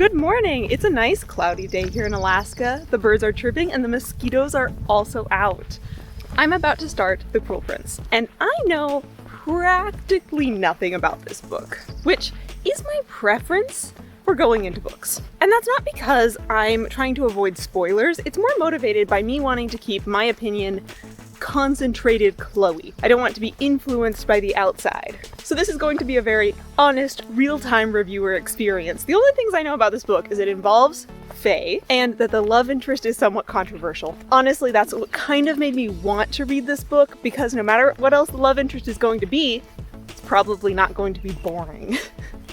Good morning! It's a nice cloudy day here in Alaska. The birds are chirping and the mosquitoes are also out. I'm about to start The Cruel Prince, and I know practically nothing about this book, which is my preference for going into books. And that's not because I'm trying to avoid spoilers, it's more motivated by me wanting to keep my opinion concentrated Chloe. I don't want to be influenced by the outside. So this is going to be a very honest, real-time reviewer experience. The only things I know about this book is it involves Faye, and that the love interest is somewhat controversial. Honestly, that's what kind of made me want to read this book, because no matter what else the love interest is going to be, it's probably not going to be boring.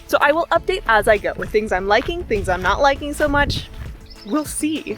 So I will update as I go with things I'm liking, things I'm not liking so much. We'll see.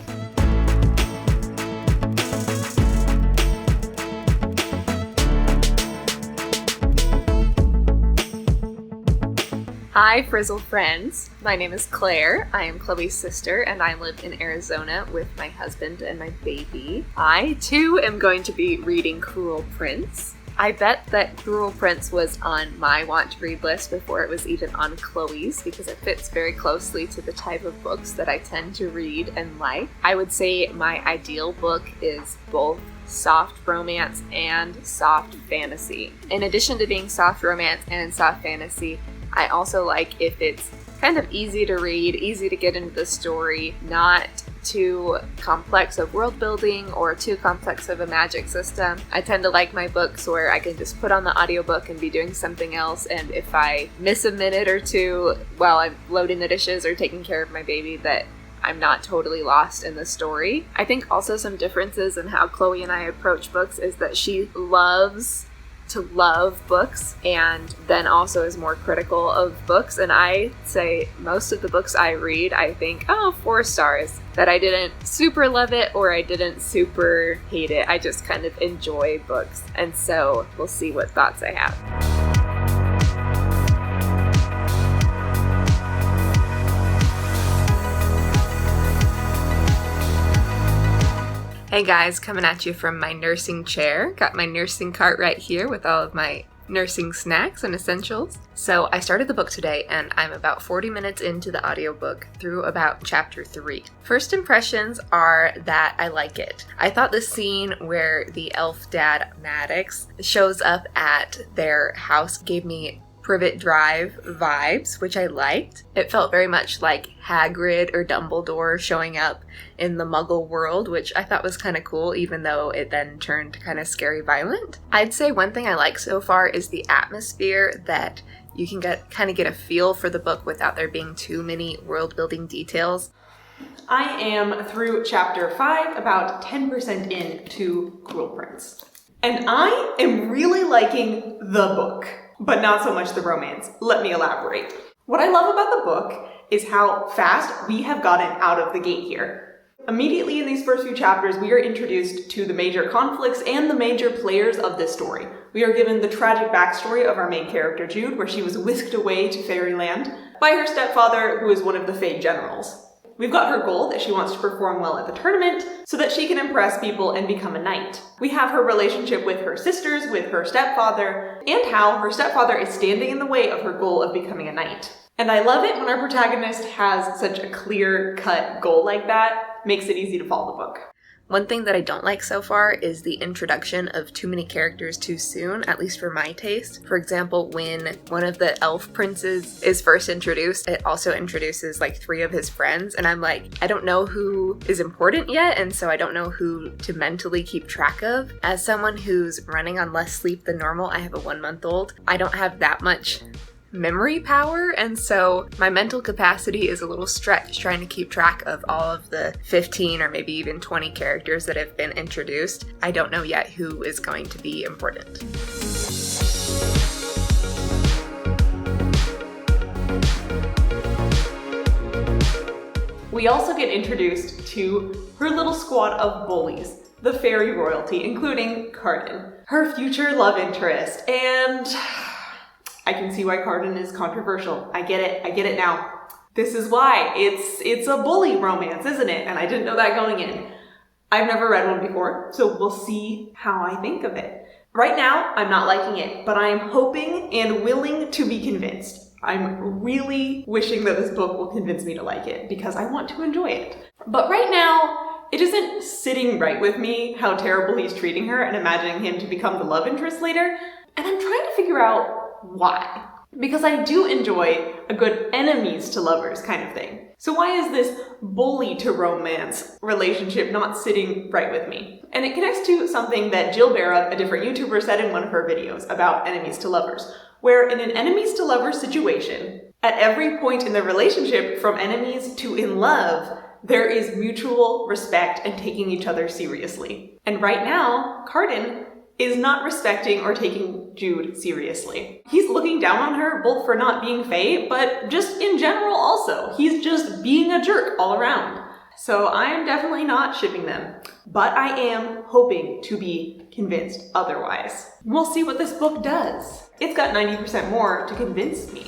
Hi Frizzle friends, my name is Claire, I am Chloe's sister and I live in Arizona with my husband and my baby. I too am going to be reading Cruel Prince. I bet that Cruel Prince was on my want to read list before it was even on Chloe's because it fits very closely to the type of books that I tend to read and like. I would say my ideal book is both soft romance and soft fantasy. In addition to being soft romance and soft fantasy, I also like if it's kind of easy to read, easy to get into the story, not too complex of world building or too complex of a magic system. I tend to like my books where I can just put on the audiobook and be doing something else, and if I miss a minute or two while I'm loading the dishes or taking care of my baby, that I'm not totally lost in the story. I think also some differences in how Chloe and I approach books is that she loves to love books and then also is more critical of books, and I say most of the books I read I think, 4 stars, that I didn't super love it or I didn't super hate it. I just kind of enjoy books, and so we'll see what thoughts I have. Hey guys, coming at you from my nursing chair. Got my nursing cart right here with all of my nursing snacks and essentials. So I started the book today and I'm about 40 minutes into the audiobook through about chapter 3. First impressions are that I like it. I thought the scene where the elf dad Maddox shows up at their house gave me Privet Drive vibes, which I liked. It felt very much like Hagrid or Dumbledore showing up in the Muggle world, which I thought was kind of cool, even though it then turned kind of scary violent. I'd say one thing I like so far is the atmosphere, that you can get a feel for the book without there being too many world building details. I am through chapter 5, about 10% into Cruel Prince. And I am really liking the book, but not so much the romance. Let me elaborate. What I love about the book is how fast we have gotten out of the gate here. Immediately in these first few chapters, we are introduced to the major conflicts and the major players of this story. We are given the tragic backstory of our main character, Jude, where she was whisked away to fairyland by her stepfather, who is one of the Fae generals. We've got her goal that she wants to perform well at the tournament so that she can impress people and become a knight. We have her relationship with her sisters, with her stepfather, and how her stepfather is standing in the way of her goal of becoming a knight. And I love it when our protagonist has such a clear-cut goal like that. Makes it easy to follow the book. One thing that I don't like so far is the introduction of too many characters too soon, at least for my taste. For example, when one of the elf princes is first introduced, it also introduces like 3 of his friends, and I'm like, I don't know who is important yet, and so I don't know who to mentally keep track of. As someone who's running on less sleep than normal, I have a 1-month-old, I don't have that much memory power, and so my mental capacity is a little stretched trying to keep track of all of the 15 or maybe even 20 characters that have been introduced. I don't know yet who is going to be important. We also get introduced to her little squad of bullies, the fairy royalty, including Carden, her future love interest, and I can see why Carden is controversial. I get it now. This is why. It's a bully romance, isn't it? And I didn't know that going in. I've never read one before, so we'll see how I think of it. Right now, I'm not liking it, but I am hoping and willing to be convinced. I'm really wishing that this book will convince me to like it because I want to enjoy it. But right now, it isn't sitting right with me how terrible he's treating her and imagining him to become the love interest later, and I'm trying to figure out why. Because I do enjoy a good enemies to lovers kind of thing. So why is this bully to romance relationship not sitting right with me? And it connects to something that Jill Barup, a different YouTuber, said in one of her videos about enemies to lovers, where in an enemies to lovers situation, at every point in the relationship from enemies to in love, there is mutual respect and taking each other seriously. And right now, Cardan is not respecting or taking Jude seriously. He's looking down on her both for not being Fae, but just in general also. He's just being a jerk all around. So I am definitely not shipping them, but I am hoping to be convinced otherwise. We'll see what this book does. It's got 90% more to convince me.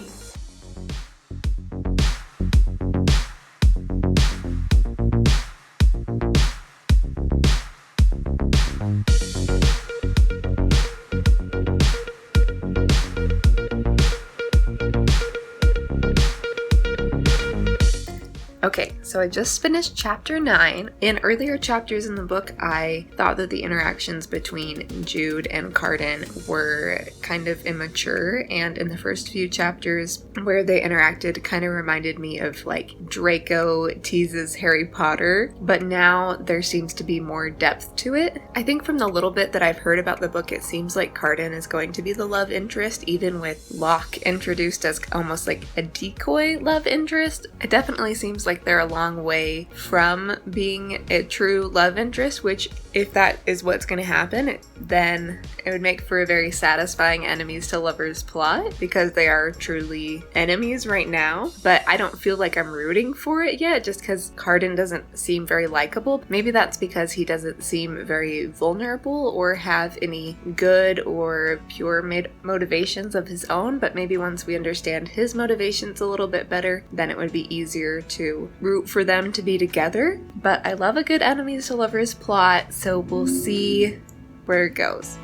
Okay, so I just finished chapter 9. In earlier chapters in the book, I thought that the interactions between Jude and Cardan were kind of immature, and in the first few chapters where they interacted kind of reminded me of like Draco teases Harry Potter, but now there seems to be more depth to it. I think from the little bit that I've heard about the book, it seems like Cardan is going to be the love interest, even with Locke introduced as almost like a decoy love interest. It definitely seems like they're a long way from being a true love interest, which if that is what's going to happen, then it would make for a very satisfying enemies to lovers plot because they are truly enemies right now. But I don't feel like I'm rooting for it yet just because Cardan doesn't seem very likable. Maybe that's because he doesn't seem very vulnerable or have any good or pure motivations of his own, but maybe once we understand his motivations a little bit better, then it would be easier to root for them to be together. But I love a good enemies to lovers plot, so we'll see where it goes.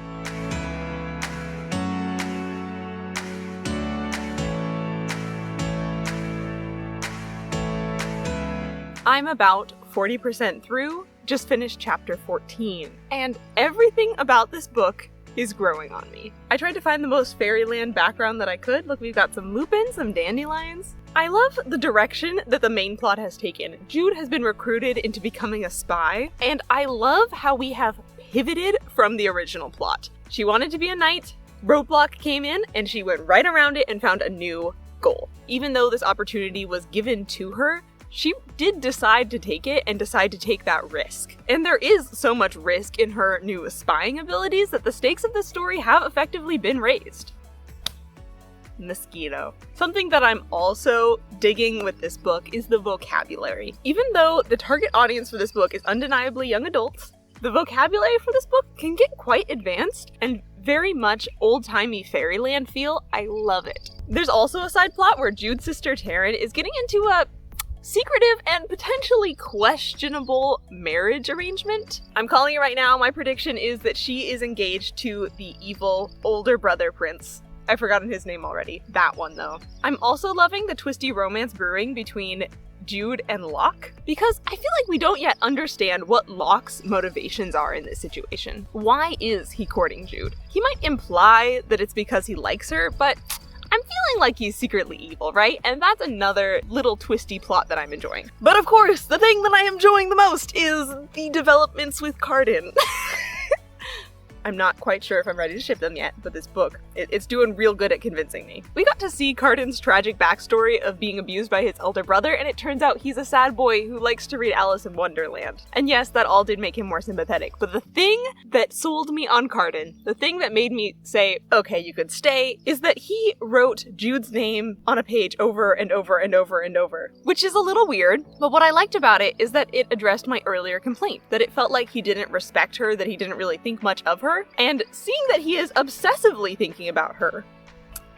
I'm about 40% through, just finished chapter 14, and everything about this book is growing on me. I tried to find the most fairyland background that I could. Look, we've got some lupins, some dandelions. I love the direction that the main plot has taken. Jude has been recruited into becoming a spy, and I love how we have pivoted from the original plot. She wanted to be a knight, roadblock came in, and she went right around it and found a new goal. Even though this opportunity was given to her, she did decide to take it and decide to take that risk. And there is so much risk in her new spying abilities that the stakes of this story have effectively been raised. Mosquito. Something that I'm also digging with this book is the vocabulary. Even though the target audience for this book is undeniably young adults, the vocabulary for this book can get quite advanced and very much old-timey fairyland feel. I love it. There's also a side plot where Jude's sister Taryn is getting into a secretive and potentially questionable marriage arrangement. I'm calling it right now. My prediction is that she is engaged to the evil older brother prince. I've forgotten his name already. That one, though. I'm also loving the twisty romance brewing between Jude and Locke, because I feel like we don't yet understand what Locke's motivations are in this situation. Why is he courting Jude? He might imply that it's because he likes her, but I'm feeling like he's secretly evil, right? And that's another little twisty plot that I'm enjoying. But of course, the thing that I am enjoying the most is the developments with Cardan. I'm not quite sure if I'm ready to ship them yet, but this book, it's doing real good at convincing me. We got to see Cardan's tragic backstory of being abused by his elder brother, and it turns out he's a sad boy who likes to read Alice in Wonderland. And yes, that all did make him more sympathetic, but the thing that sold me on Cardan, the thing that made me say, okay, you could stay, is that he wrote Jude's name on a page over and over and over and over, which is a little weird, but what I liked about it is that it addressed my earlier complaint, that it felt like he didn't respect her, that he didn't really think much of her. And seeing that he is obsessively thinking about her,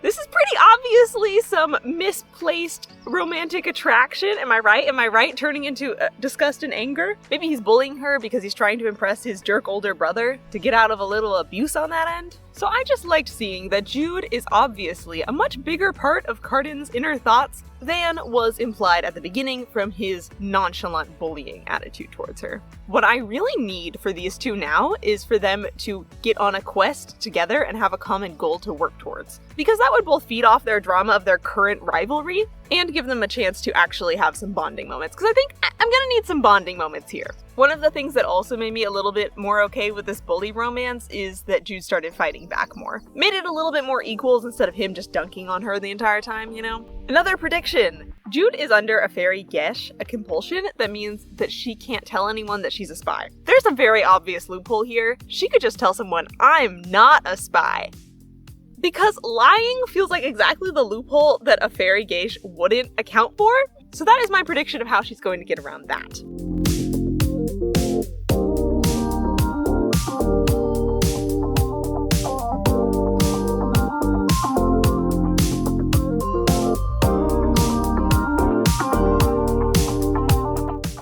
this is pretty obviously some misplaced romantic attraction. Am I right? Am I right? Turning into disgust and anger? Maybe he's bullying her because he's trying to impress his jerk older brother to get out of a little abuse on that end? So I just liked seeing that Jude is obviously a much bigger part of Cardan's inner thoughts than was implied at the beginning from his nonchalant bullying attitude towards her. What I really need for these two now is for them to get on a quest together and have a common goal to work towards. Because that would both feed off their drama of their current rivalry and give them a chance to actually have some bonding moments. Because I think I'm gonna need some bonding moments here. One of the things that also made me a little bit more okay with this bully romance is that Jude started fighting back more. Made it a little bit more equals instead of him just dunking on her the entire time, you know? Another prediction! Jude is under a fairy 𝐂𝐎𝐎, a compulsion that means that she can't tell anyone that she's a spy. There's a very obvious loophole here. She could just tell someone, I'm not a spy. Because lying feels like exactly the loophole that a fairy 𝐂𝐎𝐎 wouldn't account for. So that is my prediction of how she's going to get around that.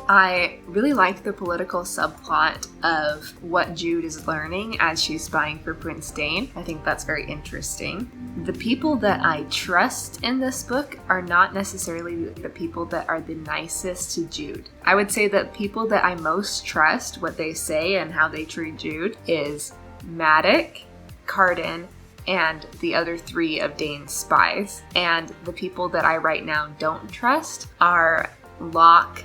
I really like the political subplot of what Jude is learning as she's spying for Prince Dane. I think that's very interesting. The people that I trust in this book are not necessarily the people that are the nicest to Jude. I would say that people that I most trust, what they say and how they treat Jude, is Maddox, Cardan, and the other 3 of Dane's spies. And the people that I right now don't trust are Locke,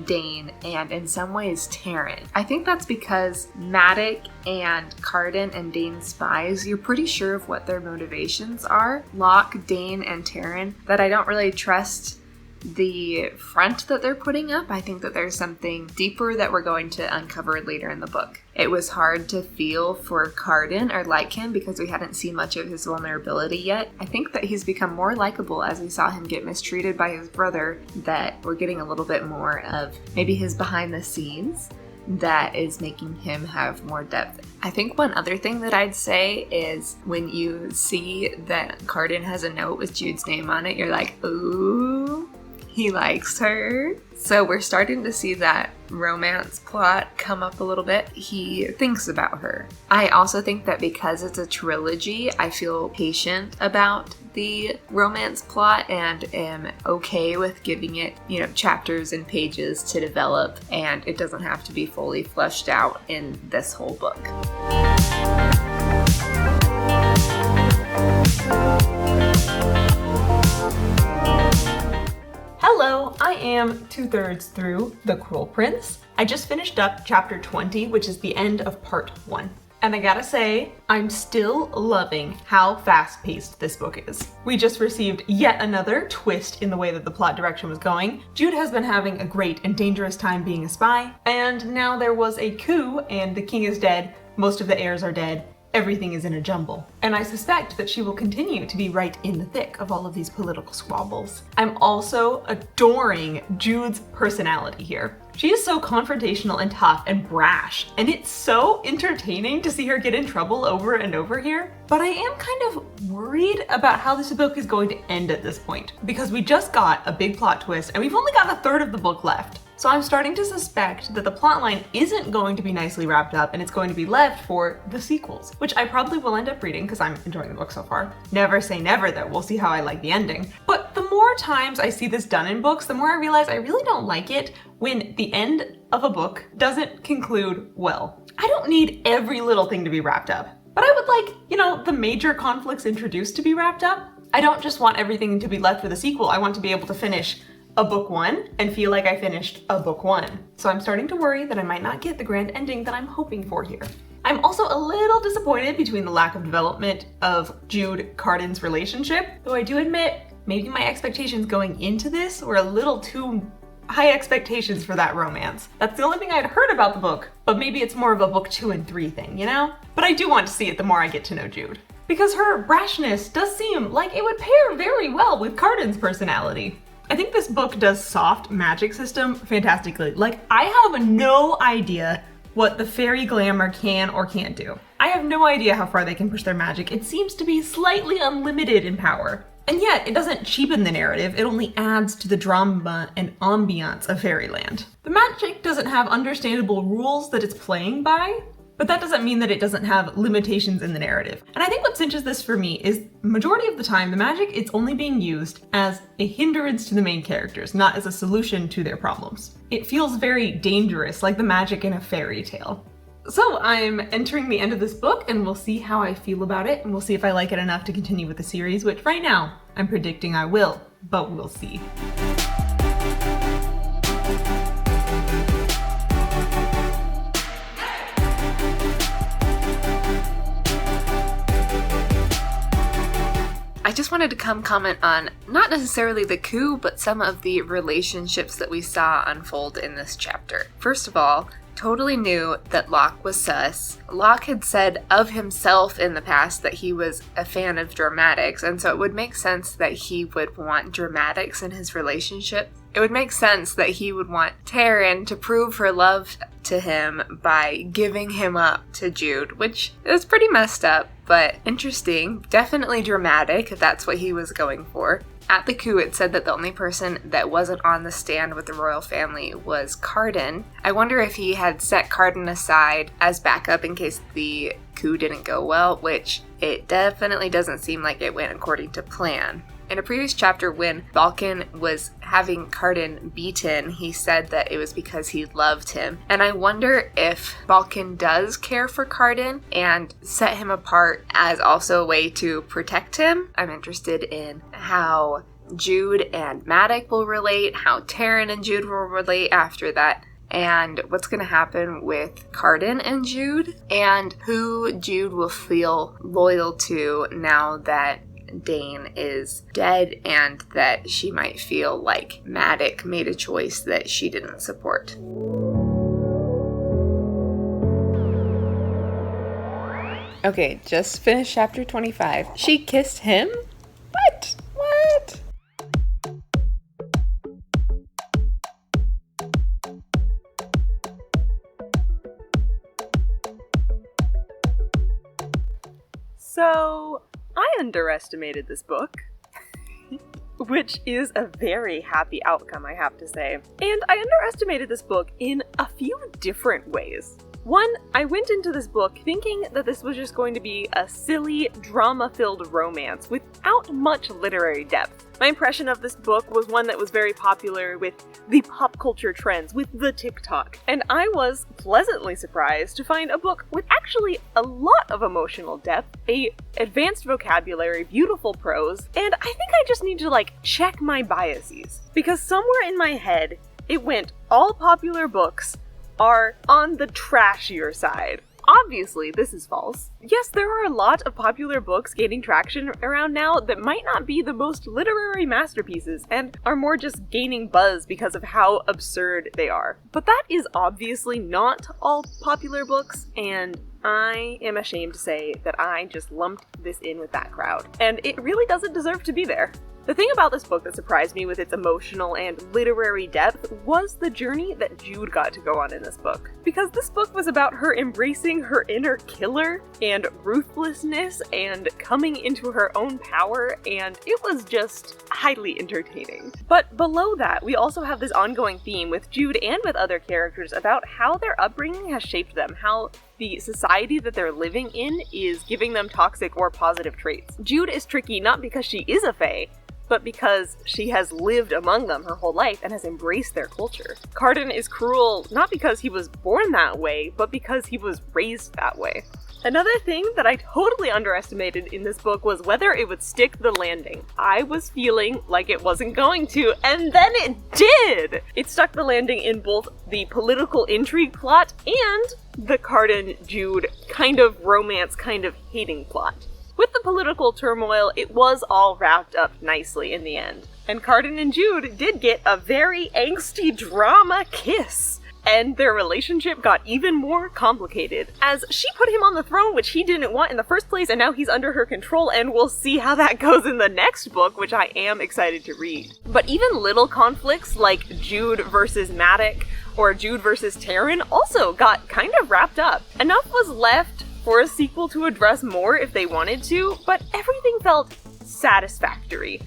Dane, and in some ways Taryn. I think that's because Maddox and Cardan and Dane's spies, you're pretty sure of what their motivations are. Locke, Dane, and Taryn, that I don't really trust the front that they're putting up. I think that there's something deeper that we're going to uncover later in the book. It was hard to feel for Cardan or like him because we hadn't seen much of his vulnerability yet. I think that he's become more likable as we saw him get mistreated by his brother, that we're getting a little bit more of maybe his behind the scenes that is making him have more depth. I think one other thing that I'd say is when you see that Cardan has a note with Jude's name on it, you're like, ooh, he likes her. So we're starting to see that romance plot come up a little bit. He thinks about her. I also think that because it's a trilogy, I feel patient about the romance plot and am okay with giving it, chapters and pages to develop, and it doesn't have to be fully fleshed out in this whole book. Hello, I am 2/3 through The Cruel Prince. I just finished up chapter 20, which is the end of part 1. And I gotta say, I'm still loving how fast-paced this book is. We just received yet another twist in the way that the plot direction was going. Jude has been having a great and dangerous time being a spy, and now there was a coup and the king is dead, most of the heirs are dead, everything is in a jumble. And I suspect that she will continue to be right in the thick of all of these political squabbles. I'm also adoring Jude's personality here. She is so confrontational and tough and brash, and it's so entertaining to see her get in trouble over and over here. But I am kind of worried about how this book is going to end at this point, because we just got a big plot twist and we've only got a third of the book left. So I'm starting to suspect that the plotline isn't going to be nicely wrapped up and it's going to be left for the sequels, which I probably will end up reading because I'm enjoying the book so far. Never say never though, we'll see how I like the ending. But the more times I see this done in books, the more I realize I really don't like it when the end of a book doesn't conclude well. I don't need every little thing to be wrapped up, but I would like, the major conflicts introduced to be wrapped up. I don't just want everything to be left for the sequel. I want to be able to finish a book 1 and feel like I finished a book 1. So I'm starting to worry that I might not get the grand ending that I'm hoping for here. I'm also a little disappointed between the lack of development of Jude-Cardan's relationship, though I do admit maybe my expectations going into this were a little too high expectations for that romance. That's the only thing I'd heard about the book, but maybe it's more of a book 2 and 3 thing, But I do want to see it the more I get to know Jude. Because her brashness does seem like it would pair very well with Cardan's personality. I think this book does soft magic system fantastically. I have no idea what the fairy glamour can or can't do. I have no idea how far they can push their magic. It seems to be slightly unlimited in power. And yet, it doesn't cheapen the narrative, it only adds to the drama and ambiance of fairyland. The magic doesn't have understandable rules that it's playing by, But that doesn't mean that it doesn't have limitations in the narrative. And I think what cinches this for me is majority of the time, the magic is only being used as a hindrance to the main characters, not as a solution to their problems. It feels very dangerous, like the magic in a fairy tale. So I'm entering the end of this book, and we'll see how I feel about it, and we'll see if I like it enough to continue with the series, which right now I'm predicting I will, but we'll see. I just wanted to comment on not necessarily the coup, but some of the relationships that we saw unfold in this chapter. First of all, totally knew that Locke was sus. Locke had said of himself in the past that he was a fan of dramatics, and so it would make sense that he would want dramatics in his relationship. It would make sense that he would want Taryn to prove her love to him by giving him up to Jude, which is pretty messed up, but interesting. Definitely dramatic, if that's what he was going for. At the coup, it said that the only person that wasn't on the stand with the royal family was Cardan. I wonder if he had set Cardan aside as backup in case the coup didn't go well, which it definitely doesn't seem like it went according to plan. In a previous chapter, when Balkan was having Cardan beaten, he said that it was because he loved him. And I wonder if Balkan does care for Cardan and set him apart as also a way to protect him. I'm interested in how Jude and Maddox will relate, how Taryn and Jude will relate after that, and what's going to happen with Cardan and Jude, and who Jude will feel loyal to now that Dane is dead, and that she might feel like Maddox made a choice that she didn't support. Okay, just finished chapter 25. She kissed him? What? So, I underestimated this book, which is a very happy outcome, I have to say. And I underestimated this book in a few different ways. One, I went into this book thinking that this was just going to be a silly, drama-filled romance without much literary depth. My impression of this book was one that was very popular with the pop culture trends, with the TikTok. And I was pleasantly surprised to find a book with actually a lot of emotional depth, a advanced vocabulary, beautiful prose, and I think I just need to check my biases. Because somewhere in my head, it went all popular books are on the trashier side. Obviously, this is false. Yes, there are a lot of popular books gaining traction around now that might not be the most literary masterpieces and are more just gaining buzz because of how absurd they are. But that is obviously not all popular books, and I am ashamed to say that I just lumped this in with that crowd. And it really doesn't deserve to be there. The thing about this book that surprised me with its emotional and literary depth was the journey that Jude got to go on in this book. Because this book was about her embracing her inner killer and ruthlessness and coming into her own power, and it was just highly entertaining. But below that, we also have this ongoing theme with Jude and with other characters about how their upbringing has shaped them, how the society that they're living in is giving them toxic or positive traits. Jude is tricky not because she is a fae, but because she has lived among them her whole life and has embraced their culture. Cardan is cruel not because he was born that way, but because he was raised that way. Another thing that I totally underestimated in this book was whether it would stick the landing. I was feeling like it wasn't going to, and then it did! It stuck the landing in both the political intrigue plot and the Cardan-Jude kind of romance, kind of hating plot. With the political turmoil, it was all wrapped up nicely in the end. And Cardan and Jude did get a very angsty drama kiss. And their relationship got even more complicated, as she put him on the throne, which he didn't want in the first place, and now he's under her control, and we'll see how that goes in the next book, which I am excited to read. But even little conflicts like Jude versus Maddox, or Jude versus Taryn, also got kind of wrapped up. Enough was left for a sequel to address more if they wanted to, but everything felt satisfactory.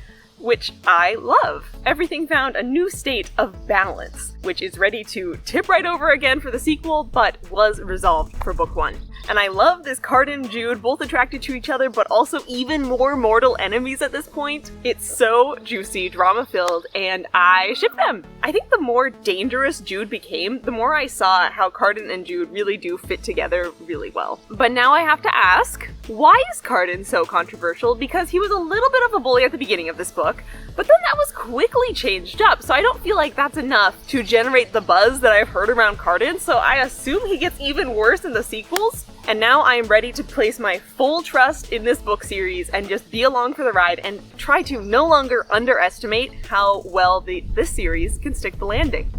which I love. Everything found a new state of balance, which is ready to tip right over again for the sequel, but was resolved for book 1. And I love this Card and Jude, both attracted to each other, but also even more mortal enemies at this point. It's so juicy, drama-filled, and I ship them. I think the more dangerous Jude became, the more I saw how Cardan and Jude really do fit together really well. But now I have to ask, why is Cardan so controversial? Because he was a little bit of a bully at the beginning of this book, but then that was quickly changed up, so I don't feel like that's enough to generate the buzz that I've heard around Cardan, so I assume he gets even worse in the sequels. And now I am ready to place my full trust in this book series and just be along for the ride and try to no longer underestimate how well this series can stick the landing.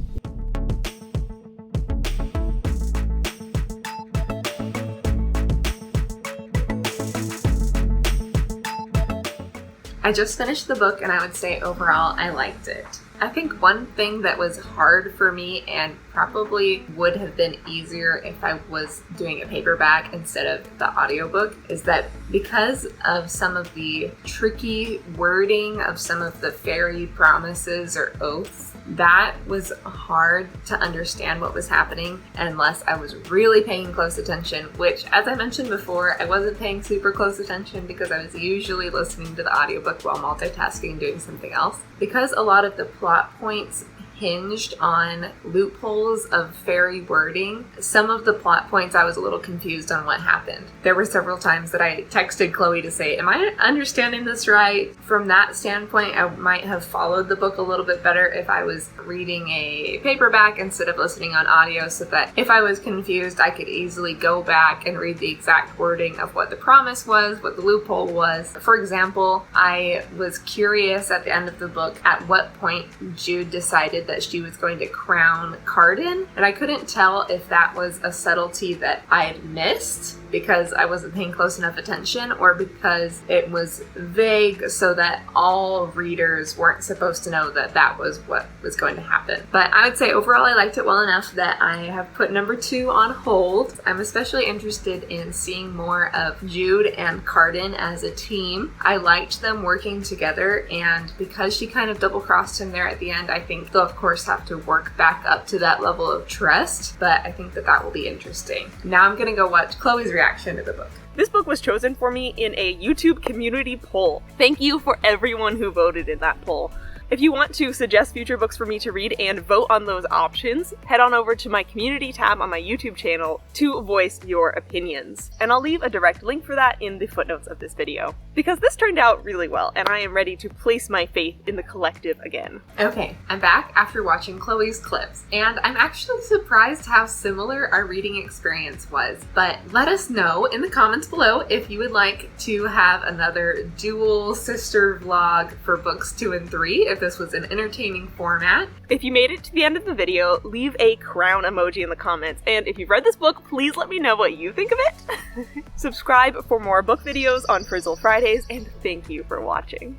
I just finished the book and I would say overall I liked it. I think one thing that was hard for me and probably would have been easier if I was doing a paperback instead of the audiobook is that because of some of the tricky wording of some of the fairy promises or oaths, that was hard to understand what was happening unless I was really paying close attention, which, as I mentioned before, I wasn't paying super close attention because I was usually listening to the audiobook while multitasking and doing something else. Because a lot of the plot points hinged on loopholes of fairy wording, some of the plot points I was a little confused on what happened. There were several times that I texted Chloe to say, am I understanding this right? From that standpoint, I might have followed the book a little bit better if I was reading a paperback instead of listening on audio, so that if I was confused, I could easily go back and read the exact wording of what the promise was, what the loophole was. For example, I was curious at the end of the book at what point Jude decided that she was going to crown Cardan, and I couldn't tell if that was a subtlety that I had missed because I wasn't paying close enough attention or because it was vague so that all readers weren't supposed to know that that was what was going to happen. But I would say overall I liked it well enough that I have put number 2 on hold. I'm especially interested in seeing more of Jude and Cardan as a team. I liked them working together, and because she kind of double-crossed him there at the end, I think they'll of course have to work back up to that level of trust, but I think that will be interesting. Now I'm gonna go watch Chloe's reaction to the book. This book was chosen for me in a YouTube community poll. Thank you for everyone who voted in that poll. If you want to suggest future books for me to read and vote on those options, head on over to my community tab on my YouTube channel to voice your opinions. And I'll leave a direct link for that in the footnotes of this video. Because this turned out really well, and I am ready to place my faith in the collective again. Okay, I'm back after watching Chloe's clips, and I'm actually surprised how similar our reading experience was. But let us know in the comments below if you would like to have another dual sister vlog for books 2 and 3, if this was an entertaining format. If you made it to the end of the video, leave a crown emoji in the comments, and if you've read this book, please let me know what you think of it. Subscribe for more book videos on Frizzle Fridays, and thank you for watching.